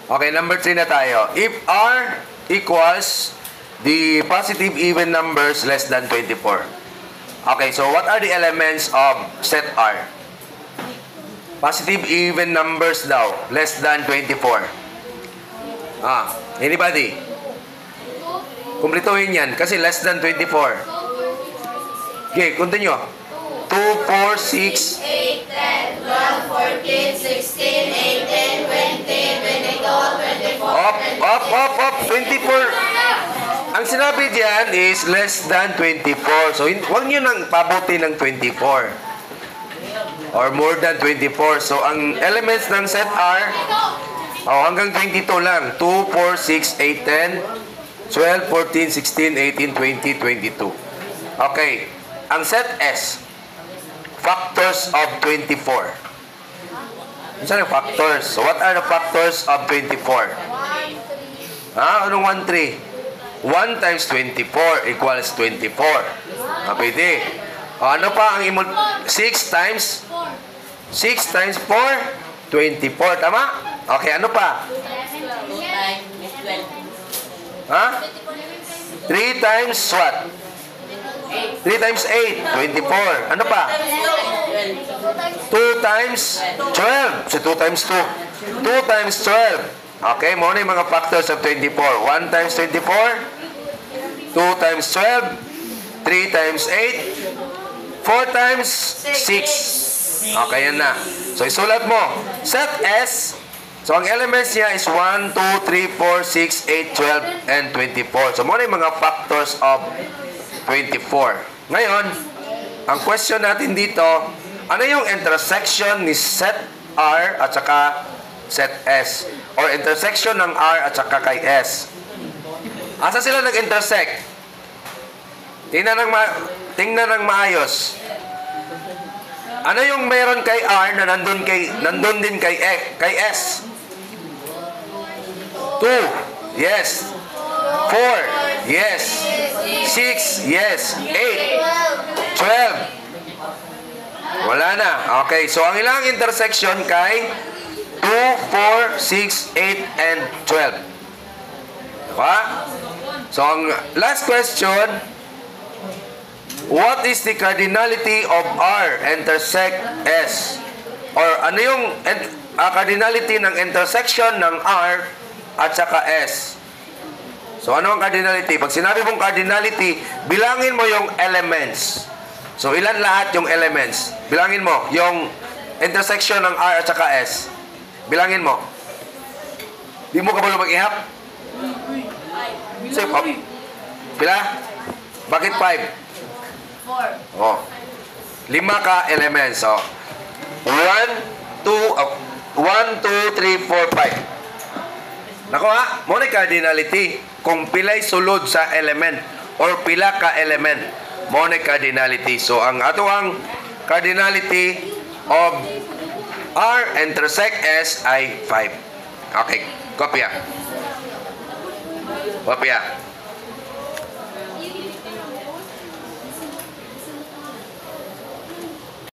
Okay, number 3 na tayo. If R equals the positive even numbers less than 24. Okay, so what are the elements of set R? Positive even numbers daw, less than 24. Anybody? Kumplituhin yan, kasi less than 24. Okay, continue. 2, 4, 6, 8, 10, 12, 14, 16, 18, 20, 22, 24, Up, 24. Ang sinabi diyan is less than 24. So, huwag nyo nang pabuti ng 24. Or more than 24. So, ang elements ng set R, hanggang 22 lang. 2, 4, 6, 8, 10, 12, 14, 16, 18, 20, 22. Okay. Ang set S, factors of 24. Saan ang factors? So, what are the factors of 24? Anong 1, 3? 1 times 24 equals 24. Pwede. Ano pa ang 6 times? 6 times 4? 24. Tama? Okay, ano pa? 3 times what? 3 times 8, 24. Ano pa? 2 times 12. So, 2 times 2. 2 times 12. Okay, muna yung mga factors of 24. 1 times 24. 2 times 12. 3 times 8. 4 times 6. Okay, yan na. So, isulat mo. Set S. So, ang elements niya is 1, 2, 3, 4, 6, 8, 12, and 24. So, muna yung mga factors of 24. Ngayon, ang question natin dito, ano yung intersection ni set R at saka set S? Or intersection ng R at saka kay S? Asa sila nag-intersect? Tingnan ng maayos. Ano yung meron kay R na nandun din kay S? 2. Yes. 4. Yes. 6. Yes. 8. 12. Wala na. Okay. So, ang ilang intersection kay 2, 4, 6, 8, and 12. Diba? So, ang last question, what is the cardinality of R intersect S? Or ano yung cardinality ng intersection ng R at saka S? So, ano ang cardinality? Pag sinabi mong cardinality, bilangin mo yung elements. So, ilan lahat yung elements? Bilangin mo yung intersection ng R at saka S. Bilangin mo. Di mo ka ba mag-ihap? Safe up. Pila? Bakit 5? 4. Oh. 5 ka elements. So, 1, 2, 3, 4, 5. Nako ha, muna cardinality. Kung pilay sulod sa element or pila ka element, muna cardinality. So, ang ato ang cardinality of R intersect S ay 5. Okay, kopya. Kopya.